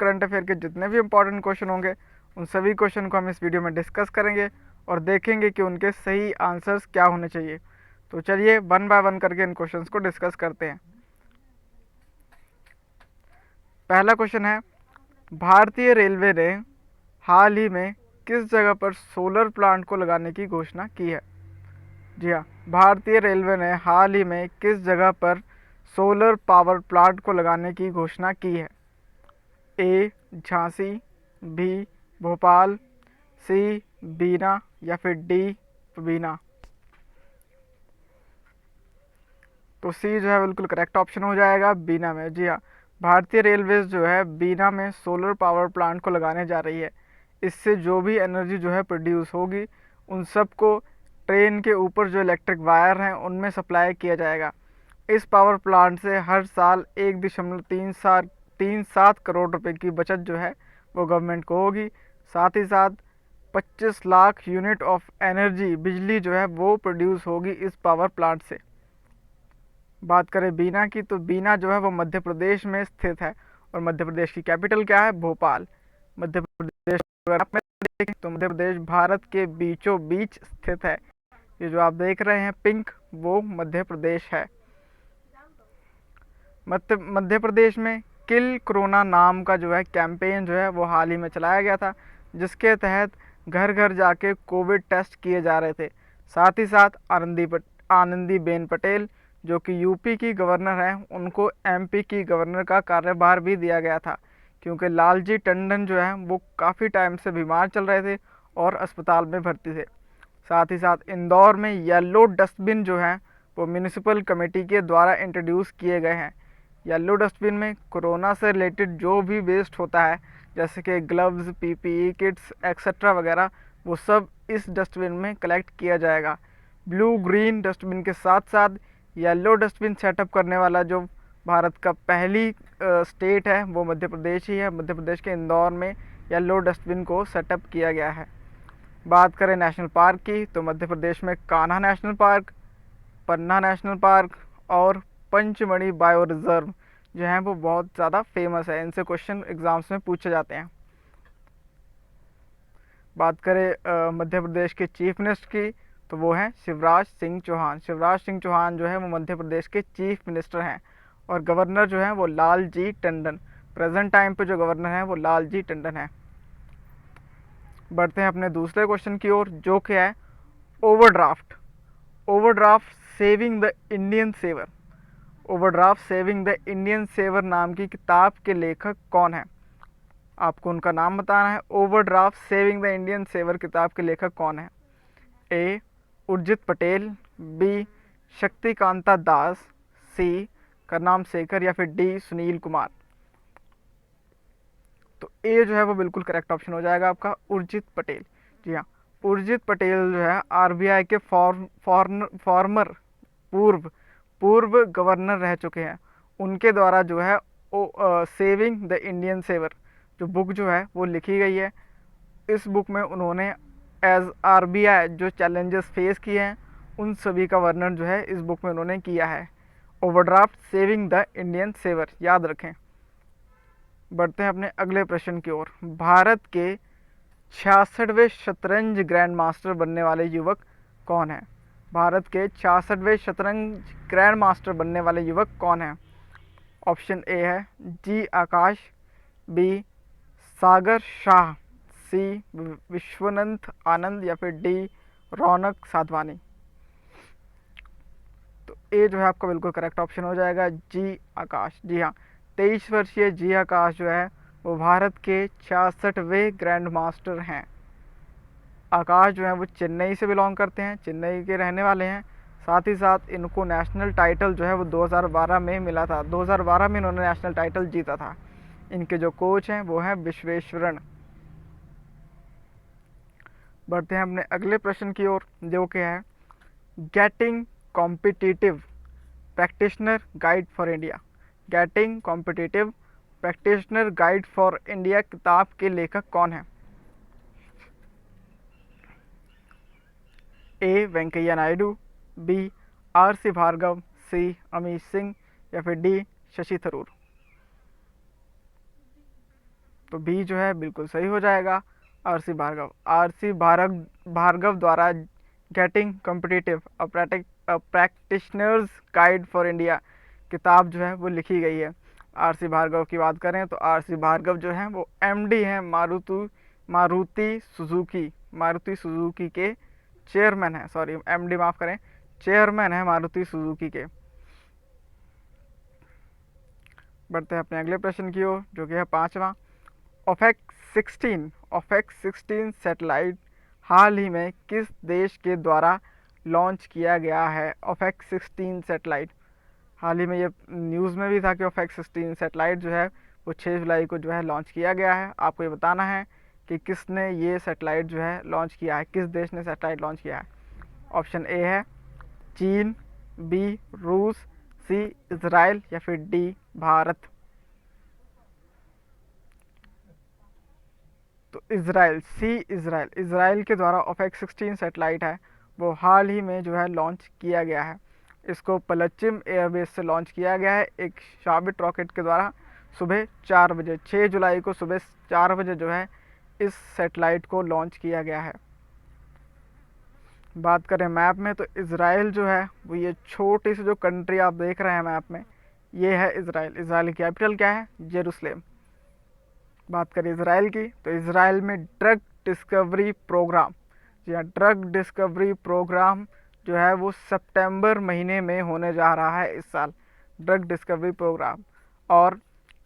Current affair के जितने भी इंपॉर्टेंट क्वेश्चन होंगे उन सभी क्वेश्चन को हम इस वीडियो में डिस्कस करेंगे और देखेंगे कि उनके सही आंसर्स क्या होने चाहिए। तो चलिए वन बाय वन करके इन क्वेश्चंस को डिस्कस करते हैं। पहला क्वेश्चन है, भारतीय रेलवे ने हाल ही में किस जगह पर सोलर प्लांट को लगाने की घोषणा की है? जी हाँ, भारतीय रेलवे ने हाल ही में किस जगह पर सोलर पावर प्लांट को लगाने की घोषणा की है? ए झांसी, बी भोपाल, सी बीना या फिर डी बीना। तो सी जो है बिल्कुल करेक्ट ऑप्शन हो जाएगा, बीना में। जी हाँ, भारतीय रेलवेज जो है बीना में सोलर पावर प्लांट को लगाने जा रही है। इससे जो भी एनर्जी जो है प्रोड्यूस होगी उन सब को ट्रेन के ऊपर जो इलेक्ट्रिक वायर हैं उनमें सप्लाई किया जाएगा। इस पावर प्लांट से हर साल 1.37 करोड़ रुपए की बचत जो है वो गवर्नमेंट को होगी। साथ ही साथ 25 लाख यूनिट ऑफ एनर्जी बिजली जो है वो प्रोड्यूस होगी इस पावर प्लांट से। बात करें बीना की, तो बीना जो है वो मध्य प्रदेश में स्थित है और मध्य प्रदेश की कैपिटल क्या है? भोपाल। मध्य प्रदेश अगर आप में देखें तो मध्य प्रदेश भारत के बीचों बीच स्थित है। ये जो आप देख रहे हैं पिंक, वो मध्य प्रदेश है। मध्य प्रदेश में किल कोरोना नाम का जो है कैंपेन जो है वो हाल ही में चलाया गया था, जिसके तहत घर घर जाके कोविड टेस्ट किए जा रहे थे। साथ ही साथ आनंदीबेन पटेल जो कि यूपी की गवर्नर हैं, उनको एमपी की गवर्नर का कार्यभार भी दिया गया था, क्योंकि लालजी टंडन जो है वो काफ़ी टाइम से बीमार चल रहे थे और अस्पताल में भर्ती थे। साथ ही साथ इंदौर में येलो डस्टबिन जो हैं वो म्यूनिसिपल कमेटी के द्वारा इंट्रोड्यूस किए गए हैं। येलो डस्टबिन में कोरोना से रिलेटेड जो भी वेस्ट होता है, जैसे कि ग्लव्स, पीपीई किट्स एक्सेट्रा वगैरह, वो सब इस डस्टबिन में कलेक्ट किया जाएगा। ब्लू ग्रीन डस्टबिन के साथ साथ येलो डस्टबिन सेटअप करने वाला जो भारत का पहली स्टेट है वो मध्य प्रदेश ही है। मध्य प्रदेश के इंदौर में येलो डस्टबिन को सेटअप किया गया है। बात करें नेशनल पार्क की, तो मध्य प्रदेश में कान्हा नेशनल पार्क, पन्ना नेशनल पार्क और पंचमढ़ी बायो रिजर्व जो हैं वो बहुत ज़्यादा फेमस है। इनसे क्वेश्चन एग्जाम्स में पूछे जाते हैं। बात करें मध्य प्रदेश के चीफ मिनिस्टर की, तो वो हैं शिवराज सिंह चौहान। शिवराज सिंह चौहान जो है वो मध्य प्रदेश के चीफ मिनिस्टर हैं और गवर्नर जो है वो लालजी टंडन, प्रेजेंट टाइम पे जो गवर्नर हैं वो लालजी टंडन है। बढ़ते हैं अपने दूसरे क्वेश्चन की ओर, जो कि है overdraft. Overdraft saving the Indian saver. Overdraft saving the Indian saver नाम की किताब के लेखक कौन है? आपको उनका नाम बताना है। Overdraft saving the Indian saver किताब के लेखक कौन है? A Urjit Patel, B Shaktikanta Das, C Karnam Shekar या फिर डी सुनील कुमार। तो ए जो है वो बिल्कुल करेक्ट ऑप्शन हो जाएगा आपका, उर्जित पटेल। जी हाँ, उर्जित पटेल जो है आरबीआई के फॉर्मर पूर्व गवर्नर रह चुके हैं। उनके द्वारा जो है सेविंग द इंडियन सेवर जो बुक जो है वो लिखी गई है। इस बुक में उन्होंने एज आरबीआई जो चैलेंजेस फेस किए हैं उन सभी का वर्णन जो है इस बुक में उन्होंने किया है। Overdraft saving the Indian saver, याद रखें। बढ़ते हैं अपने अगले प्रश्न की ओर। भारत के 66वें शतरंज ग्रैंड मास्टर बनने वाले युवक कौन है? भारत के 66वें शतरंज ग्रैंड मास्टर बनने वाले युवक कौन है? ऑप्शन ए है जी आकाश, बी सागर शाह, सी विश्वनाथ आनंद या फिर डी रौनक साधवानी। तो ए जो है आपका बिल्कुल करेक्ट ऑप्शन हो जाएगा, जी आकाश। जी हाँ, 23 वर्षीय जी आकाश जो है वो भारत के 66वें ग्रैंड मास्टर हैं। आकाश जो है वो चेन्नई से बिलोंग करते हैं, चेन्नई के रहने वाले हैं। साथ ही साथ इनको नेशनल टाइटल जो है वो 2012 में मिला था। 2012 में इन्होंने नेशनल टाइटल जीता था। इनके जो कोच हैं वो हैं विश्वेश्वरन। बढ़ते हैं अपने अगले प्रश्न की ओर, जो कि है getting competitive practitioner guide for India. Getting competitive practitioner guide for India किताब के लेखक कौन है? A Venkaiah Naidu, B R C Bhargava, C Amit Singh या फिर डी शशि थरूर। तो बी जो है बिल्कुल सही हो जाएगा, आरसी भार्गव। आरसी भार्गव द्वारा getting competitive a practitioners guide for India किताब जो है वो लिखी गई है। आरसी भार्गव की बात करें तो आरसी भार्गव जो है वो एमडी हैं मारुति सुजुकी के चेयरमैन है, सॉरी एमडी माफ़ करें, चेयरमैन है मारुति सुजुकी के। बढ़ते हैं अपने अगले प्रश्न की ओर, जो कि है 5वां। ओफेक्स 16 सैटेलाइट हाल ही में किस देश के द्वारा लॉन्च किया गया है? ओफेक्स 16 सैटेलाइट हाल ही में ये न्यूज़ में भी था कि ओफेक्स 16 सैटेलाइट जो है वो 6 जुलाई को जो है लॉन्च किया गया है। आपको ये बताना है कि किसने ये सैटेलाइट जो है लॉन्च किया है, किस देश ने सैटेलाइट लॉन्च किया है। ऑप्शन ए है चीन, बी रूस, सी इजराइल या फिर डी भारत। तो इजराइल के द्वारा ओफेक्स 16 सैटेलाइट है वो हाल ही में जो है लॉन्च किया गया है। इसको पलच्चिम एयरबेस से लॉन्च किया गया है एक शाबिट रॉकेट के द्वारा सुबह 4 बजे, 6 जुलाई को सुबह 4 बजे जो है इस सैटेलाइट को लॉन्च किया गया है। बात करें मैप में तो इजराइल जो है वो ये छोटी सी जो कंट्री आप देख रहे हैं मैप में, ये है इजराइल की कैपिटल क्या है? जेरूसलेम। बात करें इजराइल की तो इजराइल में ड्रग डिस्कवरी प्रोग्राम, जी हाँ, ड्रग डिस्कवरी प्रोग्राम जो है वो सितंबर महीने में होने जा रहा है इस साल, ड्रग डिस्कवरी प्रोग्राम। और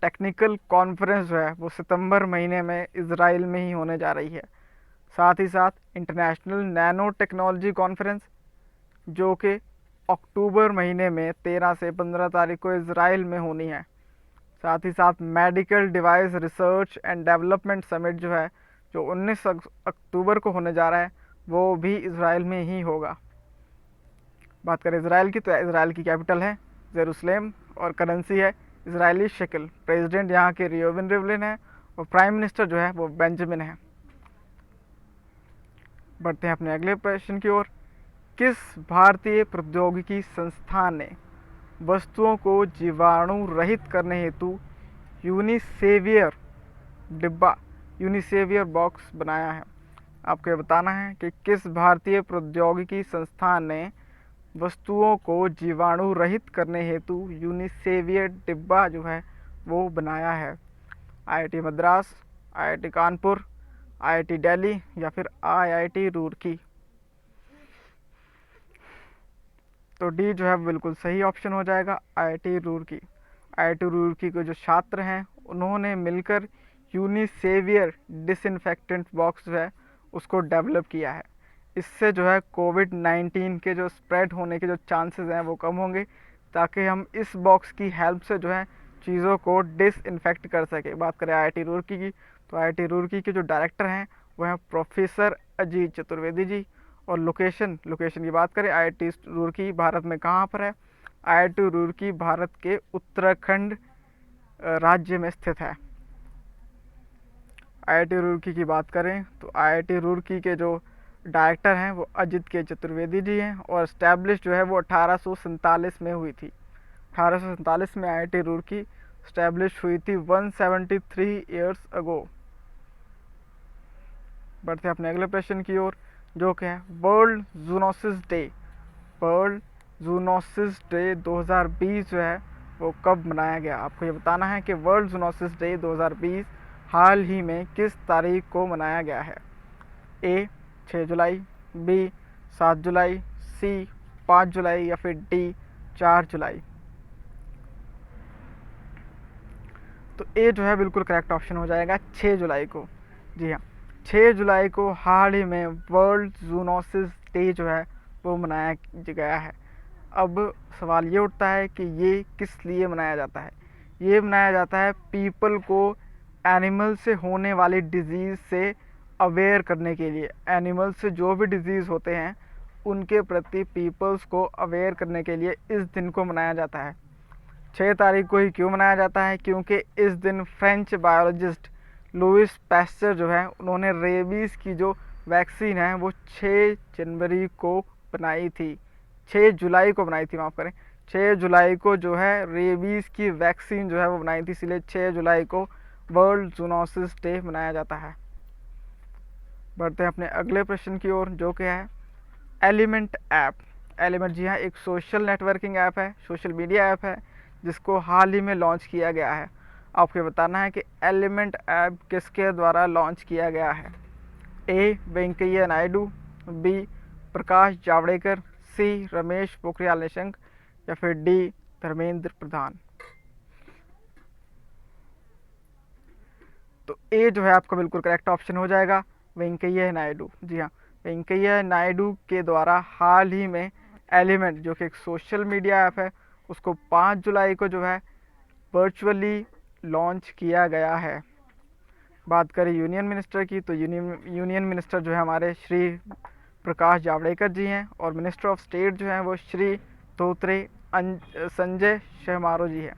टेक्निकल कॉन्फ्रेंस जो है वो सितंबर महीने में इजराइल में ही होने जा रही है। साथ ही साथ इंटरनेशनल नैनो टेक्नोलॉजी कॉन्फ्रेंस जो कि अक्टूबर महीने में 13 से 15 तारीख को इजराइल में होनी है। साथ ही साथ medical device research and development summit जो है जो 19 अक्टूबर को होने जा रहा है वो भी इजराइल में ही होगा। बात करें इजराइल की तो इजराइल की कैपिटल है जेरूसलेम और करेंसी है इजरायली शेकल। प्रेसिडेंट यहाँ के रियोविन रिवलिन है और प्राइम मिनिस्टर जो है वो बेंजामिन है। बढ़ते हैं अपने अगले प्रश्न की ओर। किस भारतीय प्रौद्योगिकी संस्थान ने वस्तुओं को जीवाणु रहित करने हेतु यूनिसेवियर बॉक्स बनाया है? आपको ये बताना है कि किस भारतीय प्रौद्योगिकी संस्थान ने वस्तुओं को जीवाणु रहित करने हेतु यूनिसेवियर डिब्बा जो है वो बनाया है। IIT Madras, IIT Kanpur, IIT Delhi या फिर आईआईटी रुड़की। तो डी जो है बिल्कुल सही ऑप्शन हो जाएगा, आईआईटी रुड़की। आईआईटी रुड़की के जो छात्र हैं उन्होंने मिलकर यूनिसेवियर डिसइंफेक्टेंट बॉक्स जो है उसको डेवलप किया है। इससे जो है कोविड-19 के जो स्प्रेड होने के जो चांसेस हैं वो कम होंगे, ताकि हम इस बॉक्स की हेल्प से जो है चीज़ों को डिसइंफेक्ट कर सके। बात करें आईआईटी रुड़की की तो आईआईटी रुड़की के जो डायरेक्टर हैं वो हैं प्रोफेसर अजीत चतुर्वेदी जी। और लोकेशन की बात करें आईआईटी रुड़की भारत में कहाँ पर है? आईआईटी रुड़की भारत के उत्तराखंड राज्य में स्थित है। आईआईटी रुड़की की बात करें तो आईआईटी रुड़की के जो डायरेक्टर हैं वो अजित के चतुर्वेदी जी हैं और इस्टेब्लिश जो है वो 1847 में हुई थी। 1847 में आईआईटी रुड़की इस्टेब्लिश हुई थी 173 ईयर्स अगो। बढ़ते हैं अपने अगले प्रश्न की ओर, जो कि है वर्ल्ड जूनोसिस डे 2020 जो है वो कब मनाया गया? आपको ये बताना है कि वर्ल्ड जूनोसिस डे 2020 हाल ही में किस तारीख को मनाया गया है? ए 6 जुलाई, बी 7 जुलाई, सी 5 जुलाई या फिर डी 4 जुलाई। तो ए जो है बिल्कुल करेक्ट ऑप्शन हो जाएगा 6 जुलाई को। जी हाँ, 6 जुलाई को हाल ही में वर्ल्ड जूनोसिस डे जो है वो मनाया गया है। अब सवाल ये उठता है कि ये किस लिए मनाया जाता है? ये मनाया जाता है पीपल को एनिमल से होने वाली डिजीज़ से अवेयर करने के लिए। एनिमल से जो भी डिजीज़ होते हैं उनके प्रति पीपल्स को अवेयर करने के लिए इस दिन को मनाया जाता है। 6 तारीख को ही क्यों मनाया जाता है? क्योंकि इस दिन फ्रेंच बायोलॉजिस्ट लुइस पैस्चर जो है उन्होंने रेबीज़ की जो वैक्सीन है वो 6 जनवरी को बनाई थी, 6 जुलाई को बनाई थी, माफ़ करें, 6 जुलाई को जो है रेबीज़ की वैक्सीन जो है वो बनाई थी, इसलिए 6 जुलाई को वर्ल्ड जूनोसिस डे मनाया जाता है। बढ़ते हैं अपने अगले प्रश्न की ओर, जो कि है एलिमेंट ऐप। एलिमेंट जी हाँ एक सोशल नेटवर्किंग ऐप है, सोशल मीडिया ऐप है, जिसको हाल ही में लॉन्च किया गया है। आपको बताना है कि एलिमेंट ऐप किसके द्वारा लॉन्च किया गया है। ए वेंकैया नायडू, बी प्रकाश जावड़ेकर, सी रमेश पोखरियाल निशंक या फिर डी धर्मेंद्र प्रधान। तो ए जो है आपका बिल्कुल करेक्ट ऑप्शन हो जाएगा, वेंकैया नायडू। जी हाँ, वेंकैया नायडू के द्वारा हाल ही में एलिमेंट जो कि एक सोशल मीडिया ऐप है उसको 5 जुलाई को जो है वर्चुअली लॉन्च किया गया है। बात करें यूनियन मिनिस्टर की, तो यूनियन मिनिस्टर जो है हमारे श्री प्रकाश जावड़ेकर जी हैं, और मिनिस्टर ऑफ स्टेट जो हैं वो श्री धोत्रे संजय शहमारो जी हैं।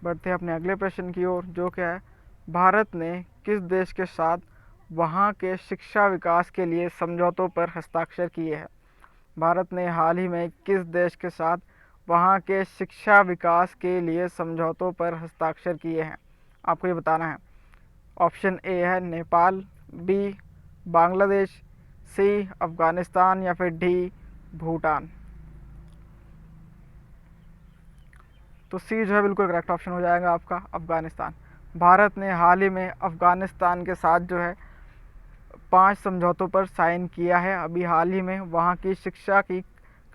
बढ़ते हैं अपने अगले प्रश्न की ओर, जो क्या है भारत ने किस देश के साथ वहाँ के शिक्षा विकास के लिए समझौतों पर हस्ताक्षर किए हैं। भारत ने हाल ही में किस देश के साथ वहाँ के शिक्षा विकास के लिए समझौतों पर हस्ताक्षर किए हैं, आपको ये बताना है। ऑप्शन ए है नेपाल, बी बांग्लादेश, सी अफ़गानिस्तान या फिर डी भूटान। तो सी जो है बिल्कुल करेक्ट ऑप्शन हो जाएगा आपका, अफ़गानिस्तान। भारत ने हाल ही में अफ़गानिस्तान के साथ जो है 5 समझौतों पर साइन किया है अभी हाल ही में, वहाँ की शिक्षा की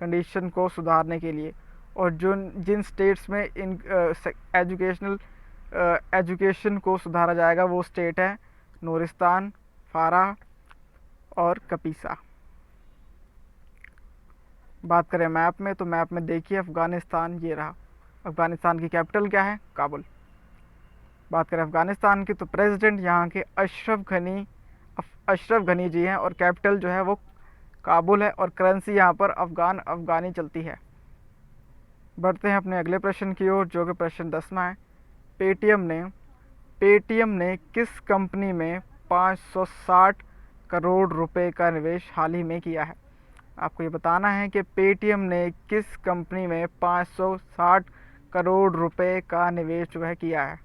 कंडीशन को सुधारने के लिए। और जिन स्टेट्स में इन एजुकेशन को सुधारा जाएगा वो स्टेट है नूरिस्तान, फारा और कपीसा। बात करें मैप में, तो मैप में देखिए अफ़गानिस्तान ये रहा। अफ़गानिस्तान की कैपिटल क्या है, काबुल। बात करें अफ़गानिस्तान की, तो प्रेसिडेंट यहाँ के अशरफ घनी जी हैं, और कैपिटल जो है वो काबुल है, और करेंसी यहाँ पर अफ़गानी चलती है। बढ़ते हैं अपने अगले प्रश्न की ओर, जो कि प्रश्न 10वां है। पेटीएम ने किस कंपनी में 560 करोड़ रुपए का निवेश हाल ही में किया है। आपको ये बताना है कि पेटीएम ने किस कंपनी में 560 करोड़ रुपए का निवेश जो है किया है।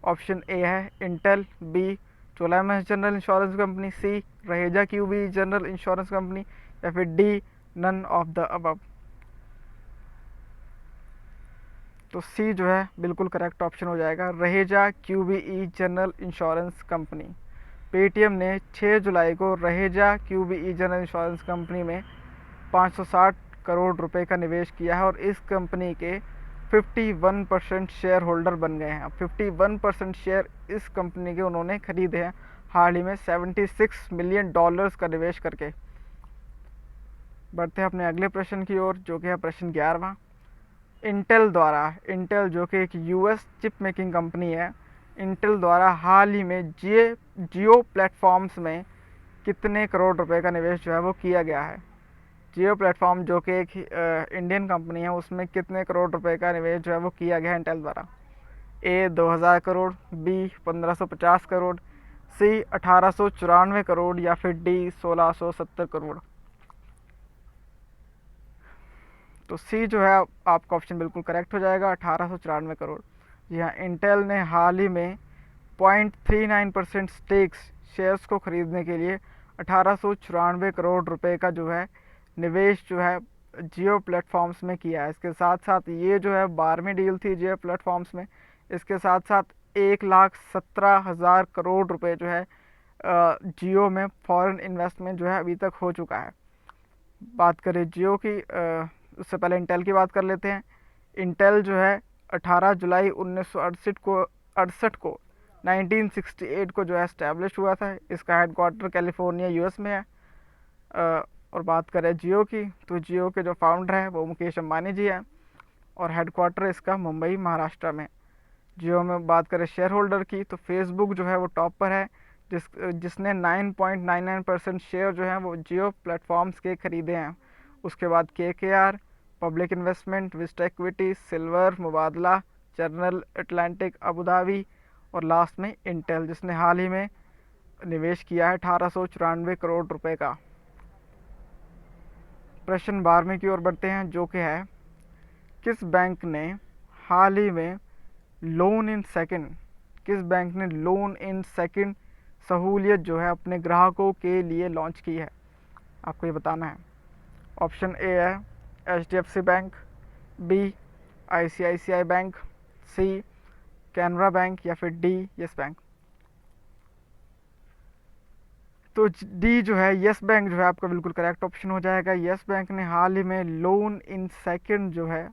ऑप्शन ए है Intel, B Cholam general insurance company, C Raheja QB general insurance company या फिर D none of the above. तो सी जो है बिल्कुल करेक्ट ऑप्शन हो जाएगा, Raheja QBE general insurance company. Paytm ने 6 जुलाई को Raheja QBE general insurance company में 560 करोड़ रुपए का निवेश किया है, और इस कंपनी के 51% शेयर होल्डर बन गए हैं। अब 51% शेयर इस कंपनी के उन्होंने खरीदे हैं हाल ही में $76 मिलियन का निवेश करके। बढ़ते हैं अपने अगले प्रश्न की ओर, जो कि है प्रश्न 11वां। इंटेल जो कि एक यूएस चिप मेकिंग कंपनी है, इंटेल द्वारा हाल ही में जियो प्लेटफॉर्म्स में कितने करोड़ रुपए का निवेश जो है वो किया गया है। जियो प्लेटफॉर्म जो कि एक इंडियन कंपनी है, उसमें कितने करोड़ रुपए का निवेश जो है वो किया गया है इंटेल द्वारा। ए 2000 करोड़, बी 1550 करोड़, सी 1894 करोड़ या फिर डी 1670 करोड़। तो सी जो है आपका ऑप्शन बिल्कुल करेक्ट हो जाएगा, 1894 करोड़। जी हाँ, इंटेल ने हाल ही में 0.39% स्टेक्स शेयर्स को खरीदने के लिए 1894 करोड़ रुपए का जो है निवेश जो है जियो प्लेटफॉर्म्स में किया है। इसके साथ साथ ये जो है 12वीं डील थी जियो प्लेटफॉर्म्स में। इसके साथ साथ 1,17,000 करोड़ रुपए जो है जियो में फॉरेन इन्वेस्टमेंट जो है अभी तक हो चुका है। बात करें जियो की, उससे पहले इंटेल की बात कर लेते हैं। इंटेल जो है 18 जुलाई 1968 को 1968 को जो है इस्टेब्लिश हुआ था। इसका हेडक्वार्टर कैलिफोर्निया यूएस में है। और बात करें जियो की, तो जियो के जो फाउंडर हैं वो मुकेश अंबानी जी हैं, और हेडक्वार्टर इसका मुंबई महाराष्ट्र में। जियो में बात करें शेयर होल्डर की, तो फेसबुक जो है वो टॉप पर है, जिसने 9.99% शेयर जो हैं वो जियो प्लेटफॉर्म्स के खरीदे हैं। उसके बाद KKR, public investment, Vista equity, silver, Mubadala, general Atlantic, Abu Dhabi, और लास्ट में इंटेल, जिसने हाल ही में निवेश किया है 1894 करोड़ रुपए का। प्रश्न 12वें की ओर बढ़ते हैं, जो कि है किस बैंक ने हाल ही में लोन इन सेकंड, किस बैंक ने लोन इन सेकंड सहूलियत जो है अपने ग्राहकों के लिए लॉन्च की है, आपको ये बताना है। ऑप्शन ए है HDFC bank, B ICICI bank, C Canara bank या फिर डी यस बैंक। तो डी जो है यस बैंक जो है आपका बिल्कुल करेक्ट ऑप्शन हो जाएगा। यस बैंक ने हाल ही में लोन इन सेकंड जो है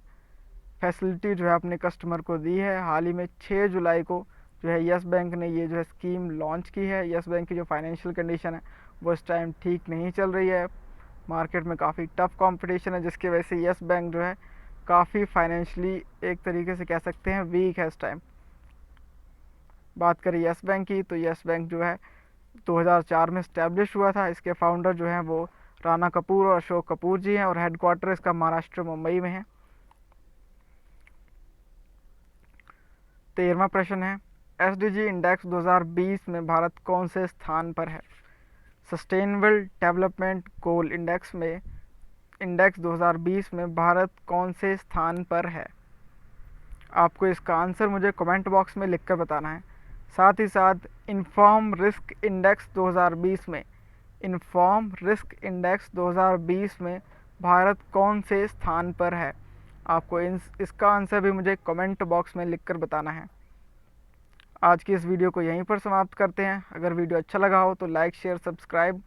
फैसिलिटी जो है अपने कस्टमर को दी है। हाल ही में 6 जुलाई को जो है यस बैंक ने ये जो है स्कीम लॉन्च की है। यस बैंक की जो फाइनेंशियल कंडीशन है वो इस टाइम ठीक नहीं चल रही है, मार्केट में काफ़ी टफ कंपटीशन है, जिसकी वजह से यस बैंक जो है काफ़ी फाइनेंशियली एक तरीके से कह सकते हैं वीक है इस टाइम। बात करें यस बैंक की, तो यस बैंक जो है 2004 में इस्टेब्लिश हुआ था। इसके फाउंडर जो हैं वो राणा कपूर और अशोक कपूर जी हैं और हेडक्वार्टर इसका महाराष्ट्र मुंबई में है। 13वां प्रश्न है, SDG इंडेक्स 2020 में भारत कौन से स्थान पर है? सस्टेनेबल डेवलपमेंट गोल इंडेक्स 2020 में भारत कौन से स्थान पर है? आपको इसका आंसर मुझे कमेंट बॉक्स में लिखकर बताना है। साथ ही साथ इन्फॉर्म रिस्क इंडेक्स 2020 में भारत कौन से स्थान पर है? आपको इसका आंसर भी मुझे कमेंट बॉक्स में लिखकर बताना है। आज की इस वीडियो को यहीं पर समाप्त करते हैं। अगर वीडियो अच्छा लगा हो तो लाइक शेयर सब्सक्राइब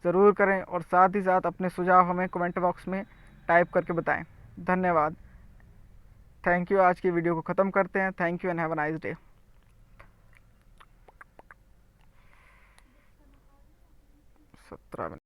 ज़रूर करें और साथ ही साथ अपने सुझाव हमें कमेंट बॉक्स में टाइप करके बताएं। धन्यवाद। Thank you. आज की वीडियो को ख़त्म करते हैं। Thank you and have a nice day. 17 minute.